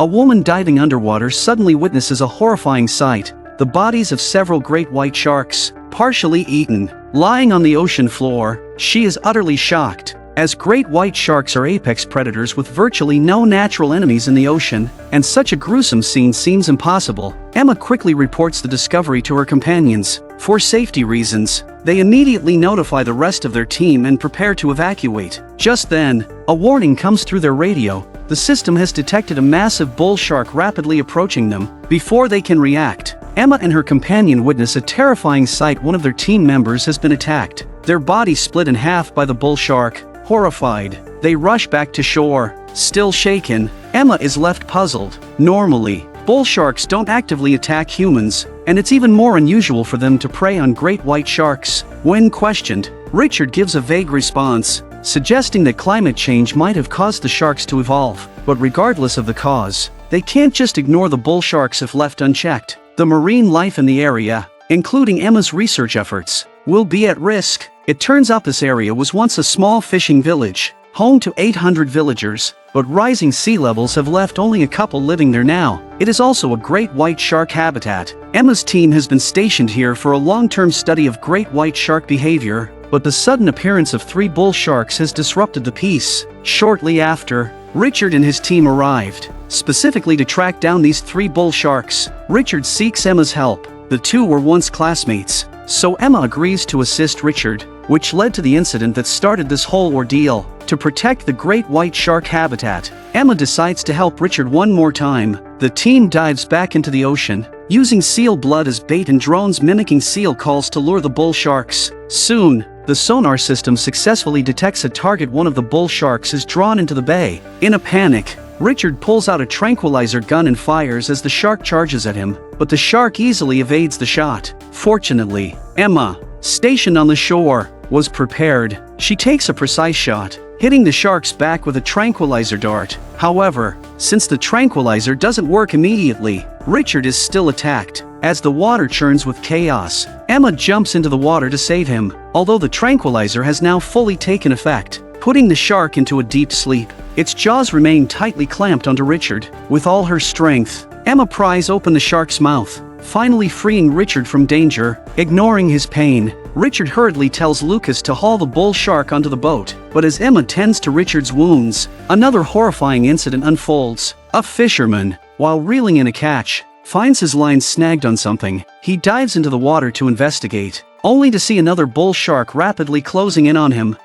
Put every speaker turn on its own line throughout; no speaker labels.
A woman diving underwater suddenly witnesses a horrifying sight: the bodies of several great white sharks, partially eaten, lying on the ocean floor. She is utterly shocked, as great white sharks are apex predators with virtually no natural enemies in the ocean, and such a gruesome scene seems impossible. Emma quickly reports the discovery to her companions. For safety reasons, they immediately notify the rest of their team and prepare to evacuate. Just then, a warning comes through their radio. The system has detected a massive bull shark rapidly approaching them. Before they can react, Emma and her companion witness a terrifying sight: one of their team members has been attacked, their body split in half by the bull shark. Horrified, they rush back to shore. Still shaken, Emma is left puzzled. Normally, bull sharks don't actively attack humans, and it's even more unusual for them to prey on great white sharks. When questioned, Richard gives a vague response, suggesting that climate change might have caused the sharks to evolve. But regardless of the cause, they can't just ignore the bull sharks if left unchecked. The marine life in the area, including Emma's research efforts, will be at risk. It turns out this area was once a small fishing village, home to 800 villagers, but rising sea levels have left only a couple living there now. It is also a great white shark habitat. Emma's team has been stationed here for a long-term study of great white shark behavior, but the sudden appearance of 3 bull sharks has disrupted the peace. Shortly after, Richard and his team arrived, specifically to track down these 3 bull sharks. Richard seeks Emma's help. The two were once classmates, so Emma agrees to assist Richard, which led to the incident that started this whole ordeal. To protect the great white shark habitat, Emma decides to help Richard one more time. The team dives back into the ocean, using seal blood as bait and drones mimicking seal calls to lure the bull sharks. Soon, the sonar system successfully detects a target. One of the bull sharks is drawn into the bay. In a panic, Richard pulls out a tranquilizer gun and fires as the shark charges at him, but the shark easily evades the shot. Fortunately, Emma, stationed on the shore, was prepared. She takes a precise shot, hitting the shark's back with a tranquilizer dart. However, since the tranquilizer doesn't work immediately, Richard is still attacked. As the water churns with chaos, Emma jumps into the water to save him, although the tranquilizer has now fully taken effect, putting the shark into a deep sleep. Its jaws remain tightly clamped onto Richard. With all her strength, Emma pries open the shark's mouth, finally freeing Richard from danger. Ignoring his pain, Richard hurriedly tells Lucas to haul the bull shark onto the boat. But as Emma tends to Richard's wounds, another horrifying incident unfolds. A fisherman, while reeling in a catch, finds his line snagged on something. He dives into the water to investigate, only to see another bull shark rapidly closing in on him.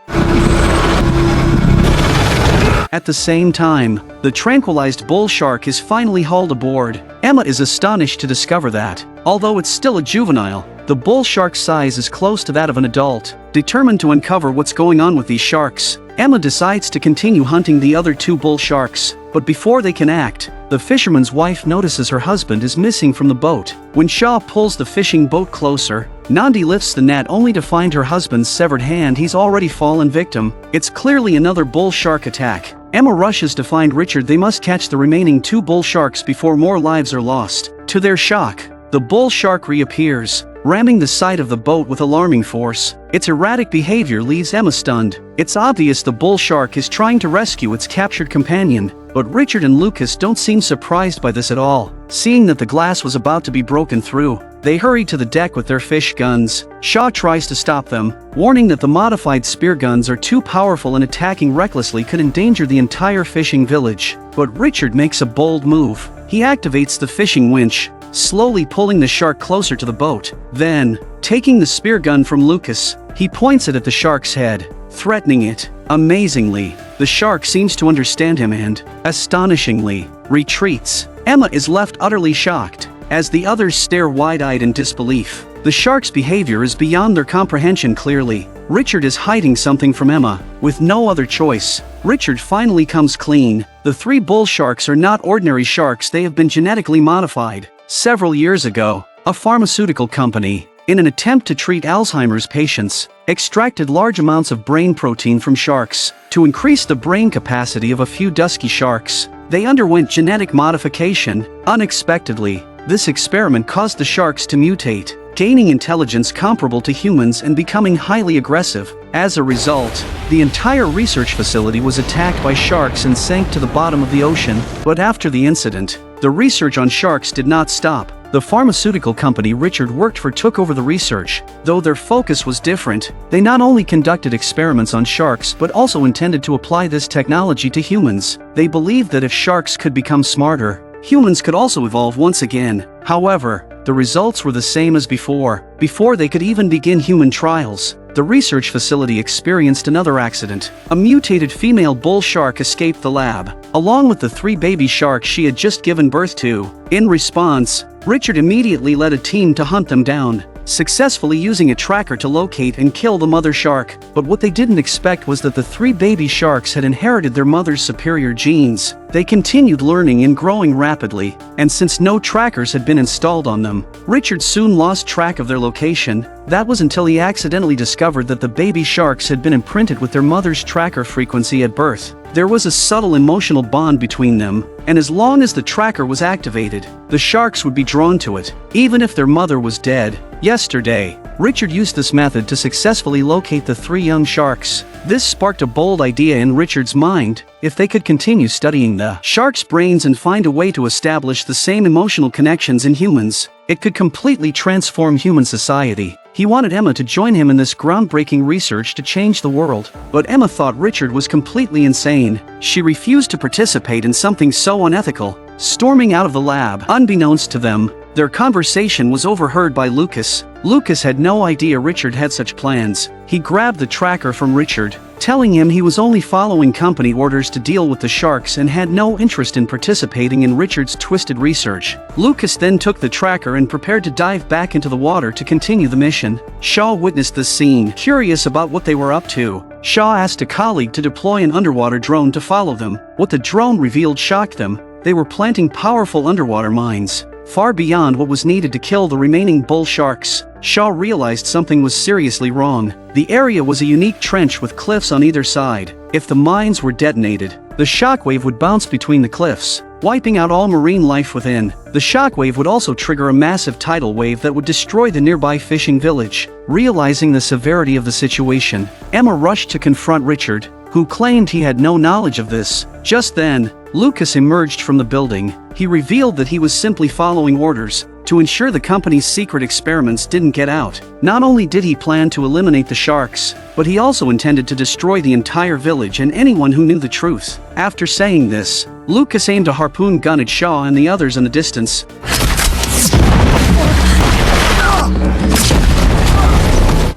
At the same time, the tranquilized bull shark is finally hauled aboard. Emma is astonished to discover that, although it's still a juvenile, the bull shark's size is close to that of an adult. Determined to uncover what's going on with these sharks, Emma decides to continue hunting the other 2 bull sharks. But before they can act, the fisherman's wife notices her husband is missing from the boat. When Shaw pulls the fishing boat closer, Nandi lifts the net only to find her husband's severed hand. He's already fallen victim. It's clearly another bull shark attack. Emma rushes to find Richard. They must catch the remaining 2 bull sharks before more lives are lost. To their shock, the bull shark reappears, ramming the side of the boat with alarming force. Its erratic behavior leaves Emma stunned. It's obvious the bull shark is trying to rescue its captured companion, but Richard and Lucas don't seem surprised by this at all. Seeing that the glass was about to be broken through, they hurry to the deck with their fish guns. Shaw tries to stop them, warning that the modified spear guns are too powerful and attacking recklessly could endanger the entire fishing village. But Richard makes a bold move. He activates the fishing winch, slowly pulling the shark closer to the boat. Then, taking the spear gun from Lucas, he points it at the shark's head, threatening it. Amazingly, the shark seems to understand him and, astonishingly, retreats. Emma is left utterly shocked, as the others stare wide-eyed in disbelief. The shark's behavior is beyond their comprehension. Clearly, Richard is hiding something from Emma. With no other choice, Richard finally comes clean. The 3 bull sharks are not ordinary sharks. They have been genetically modified. Several years ago, a pharmaceutical company, in an attempt to treat Alzheimer's patients, extracted large amounts of brain protein from sharks. To increase the brain capacity of a few dusky sharks, they underwent genetic modification. Unexpectedly, this experiment caused the sharks to mutate. gaining intelligence comparable to humans and becoming highly aggressive. As a result, the entire research facility was attacked by sharks and sank to the bottom of the ocean. But after the incident, the research on sharks did not stop. The pharmaceutical company Richard worked for took over the research. Though their focus was different, they not only conducted experiments on sharks but also intended to apply this technology to humans. They believed that if sharks could become smarter, humans could also evolve once again. However, the results were the same as before. Before they could even begin human trials, the research facility experienced another accident. A mutated female bull shark escaped the lab, along with the 3 baby sharks she had just given birth to. In response, Richard immediately led a team to hunt them down, successfully using a tracker to locate and kill the mother shark. But what they didn't expect was that the 3 baby sharks had inherited their mother's superior genes. They continued learning and growing rapidly, and since no trackers had been installed on them, Richard soon lost track of their location. That was until he accidentally discovered that the baby sharks had been imprinted with their mother's tracker frequency at birth. There was a subtle emotional bond between them, and as long as the tracker was activated, the sharks would be drawn to it, even if their mother was dead. Yesterday, Richard used this method to successfully locate the 3 young sharks. This sparked a bold idea in Richard's mind. If they could continue studying the sharks' brains and find a way to establish the same emotional connections in humans, it could completely transform human society. He wanted Emma to join him in this groundbreaking research to change the world. But Emma thought Richard was completely insane. She refused to participate in something so unethical, storming out of the lab. Unbeknownst to them, their conversation was overheard by Lucas. Lucas had no idea Richard had such plans. He grabbed the tracker from Richard, telling him he was only following company orders to deal with the sharks and had no interest in participating in Richard's twisted research. Lucas then took the tracker and prepared to dive back into the water to continue the mission. Shaw witnessed this scene, curious about what they were up to. Shaw asked a colleague to deploy an underwater drone to follow them. What the drone revealed shocked them. They were planting powerful underwater mines, far beyond what was needed to kill the remaining bull sharks. Shaw realized something was seriously wrong. The area was a unique trench with cliffs on either side. If the mines were detonated, the shockwave would bounce between the cliffs, wiping out all marine life within. The shockwave would also trigger a massive tidal wave that would destroy the nearby fishing village. Realizing the severity of the situation, Emma rushed to confront Richard, who claimed he had no knowledge of this. Just then, Lucas emerged from the building. He revealed that he was simply following orders to ensure the company's secret experiments didn't get out. Not only did he plan to eliminate the sharks, but he also intended to destroy the entire village and anyone who knew the truth. After saying this, Lucas aimed a harpoon gun at Shaw and the others in the distance.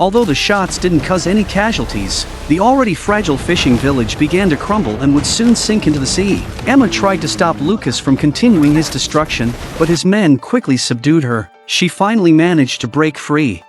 Although the shots didn't cause any casualties, the already fragile fishing village began to crumble and would soon sink into the sea. Emma tried to stop Lucas from continuing his destruction, but his men quickly subdued her. She finally managed to break free.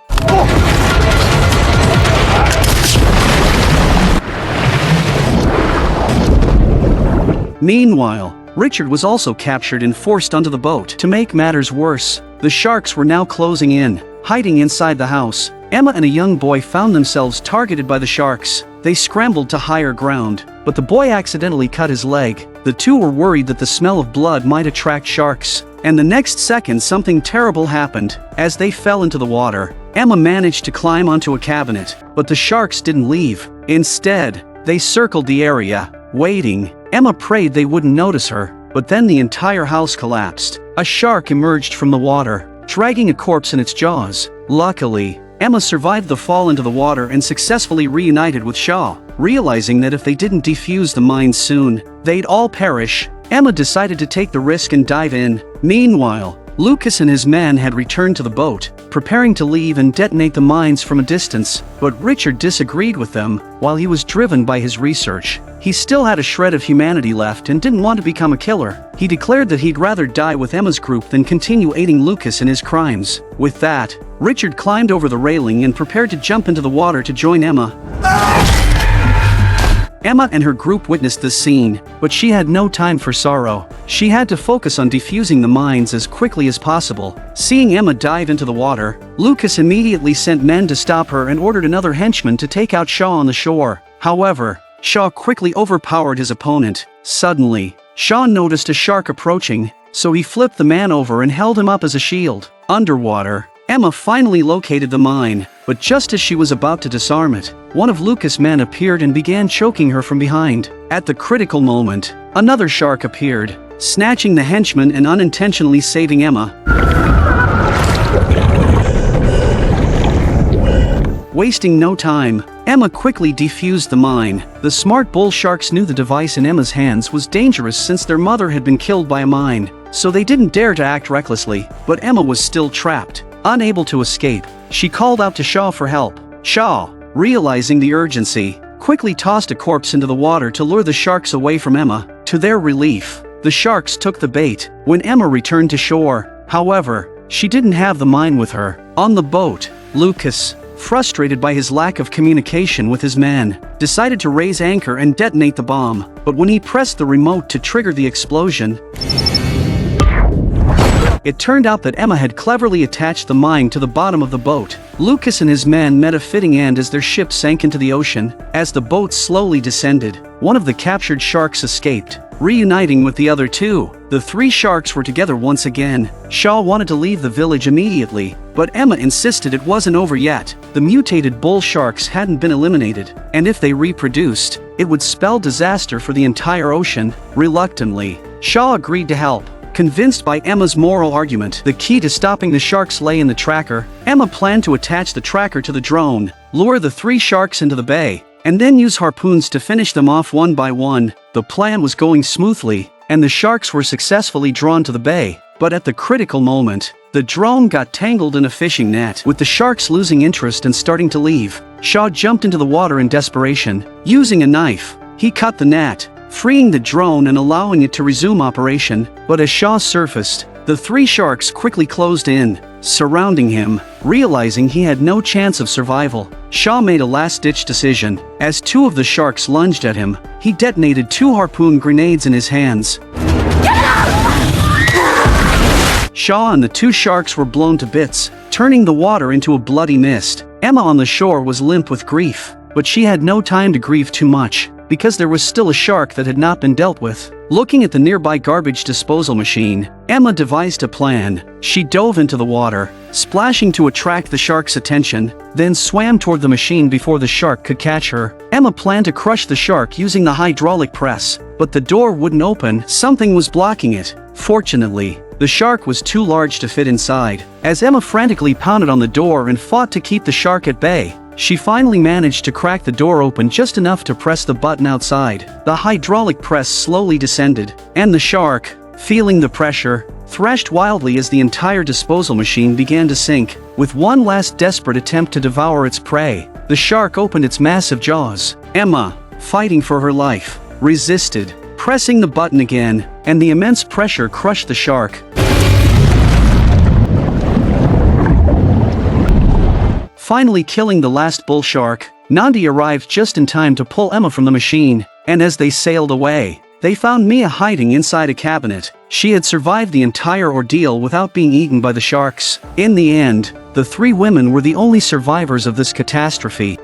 Meanwhile, Richard was also captured and forced onto the boat. To make matters worse, the sharks were now closing in, hiding inside the house. Emma and a young boy found themselves targeted by the sharks. They scrambled to higher ground, but the boy accidentally cut his leg. The two were worried that the smell of blood might attract sharks, and the next second something terrible happened. As they fell into the water, Emma managed to climb onto a cabinet, but the sharks didn't leave. Instead, they circled the area, waiting. Emma prayed they wouldn't notice her, but then the entire house collapsed. A shark emerged from the water, dragging a corpse in its jaws. Luckily, Emma survived the fall into the water and successfully reunited with Shaw. Realizing that if they didn't defuse the mines soon, they'd all perish, Emma decided to take the risk and dive in. Meanwhile, Lucas and his men had returned to the boat, preparing to leave and detonate the mines from a distance, but Richard disagreed with them. While he was driven by his research, he still had a shred of humanity left and didn't want to become a killer. He declared that he'd rather die with Emma's group than continue aiding Lucas in his crimes. With that, Richard climbed over the railing and prepared to jump into the water to join Emma. Emma and her group witnessed this scene, but she had no time for sorrow. She had to focus on defusing the mines as quickly as possible. Seeing Emma dive into the water, Lucas immediately sent men to stop her and ordered another henchman to take out Shaw on the shore. However, Shaw quickly overpowered his opponent. Suddenly, Shaw noticed a shark approaching, so he flipped the man over and held him up as a shield. Underwater, Emma finally located the mine, but just as she was about to disarm it, one of Lucas' men appeared and began choking her from behind. At the critical moment, another shark appeared, snatching the henchman and unintentionally saving Emma. Wasting no time, Emma quickly defused the mine. The smart bull sharks knew the device in Emma's hands was dangerous since their mother had been killed by a mine, so they didn't dare to act recklessly, but Emma was still trapped. Unable to escape, she called out to Shaw for help. Shaw, realizing the urgency, quickly tossed a corpse into the water to lure the sharks away from Emma. To their relief, the sharks took the bait. When Emma returned to shore, however, she didn't have the mine with her. On the boat, Lucas, frustrated by his lack of communication with his men, decided to raise anchor and detonate the bomb. But when he pressed the remote to trigger the explosion, it turned out that Emma had cleverly attached the mine to the bottom of the boat. Lucas and his men met a fitting end as their ship sank into the ocean. As the boat slowly descended, one of the captured sharks escaped, reuniting with the other two. The three sharks were together once again. Shaw wanted to leave the village immediately, but Emma insisted it wasn't over yet. The mutated bull sharks hadn't been eliminated, and if they reproduced, it would spell disaster for the entire ocean. Reluctantly, Shaw agreed to help. Convinced by Emma's moral argument, the key to stopping the sharks lay in the tracker. Emma planned to attach the tracker to the drone, lure the three sharks into the bay, and then use harpoons to finish them off one by one. The plan was going smoothly, and the sharks were successfully drawn to the bay. But at the critical moment, the drone got tangled in a fishing net. With the sharks losing interest and starting to leave, Shaw jumped into the water in desperation. Using a knife, he cut the net, freeing the drone and allowing it to resume operation. But as Shaw surfaced, the three sharks quickly closed in, surrounding him. Realizing he had no chance of survival, Shaw made a last-ditch decision. As two of the sharks lunged at him, he detonated two harpoon grenades in his hands. Shaw and the two sharks were blown to bits, turning the water into a bloody mist. Emma on the shore was limp with grief, but she had no time to grieve too much, because there was still a shark that had not been dealt with. Looking at the nearby garbage disposal machine, Emma devised a plan. She dove into the water, splashing to attract the shark's attention, then swam toward the machine before the shark could catch her. Emma planned to crush the shark using the hydraulic press, but the door wouldn't open. Something was blocking it. Fortunately, the shark was too large to fit inside. As Emma frantically pounded on the door and fought to keep the shark at bay, she finally managed to crack the door open just enough to press the button outside. The hydraulic press slowly descended, and the shark, feeling the pressure, thrashed wildly as the entire disposal machine began to sink. With one last desperate attempt to devour its prey, the shark opened its massive jaws. Emma, fighting for her life, resisted, pressing the button again, and the immense pressure crushed the shark. Finally killing the last bull shark, Nandi arrived just in time to pull Emma from the machine, and as they sailed away, they found Mia hiding inside a cabinet. She had survived the entire ordeal without being eaten by the sharks. In the end, the three women were the only survivors of this catastrophe.